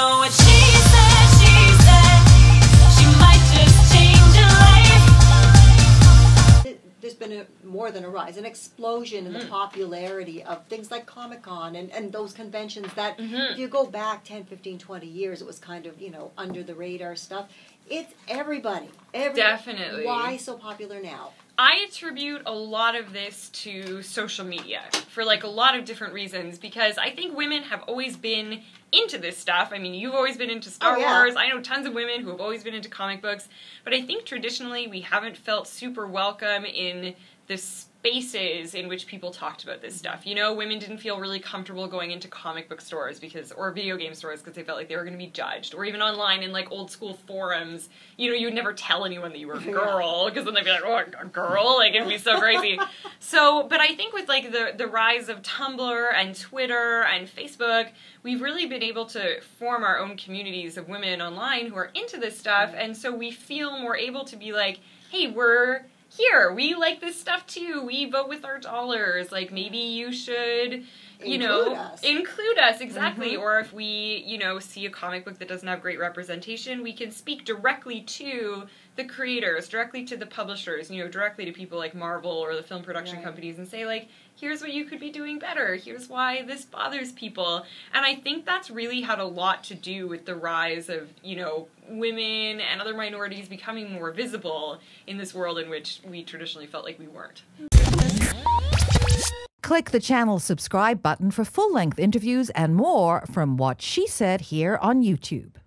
know what she said, she might just change your life. There's been more than a rise, an explosion in the popularity of things like Comic-Con and those conventions that if you go back 10, 15, 20 years, it was kind of, under the radar stuff. It's everybody. Definitely. Why so popular now? I attribute a lot of this to social media for a lot of different reasons, because I think women have always been into this stuff. I mean, you've always been into Star Wars. I know tons of women who have always been into comic books, but I think traditionally we haven't felt super welcome in the spaces in which people talked about this stuff. Women didn't feel really comfortable going into comic book stores or video game stores because they felt like they were going to be judged, or even online in old school forums. You would never tell anyone that you were a girl, because then they'd be like, oh, a girl? It'd be so crazy. But I think with the rise of Tumblr and Twitter and Facebook, we've really been able to form our own communities of women online who are into this stuff, and so we feel more able to be like, hey, we're here, we like this stuff too, we vote with our dollars, maybe you should, include us, exactly. Or if we, see a comic book that doesn't have great representation, we can speak directly to the creators, directly to the publishers, directly to people like Marvel or the film production companies, and say, here's what you could be doing better, here's why this bothers people. And I think that's really had a lot to do with the rise of, women and other minorities becoming more visible in this world in which we traditionally felt like we weren't. Click the channel subscribe button for full-length interviews and more from What She Said here on YouTube.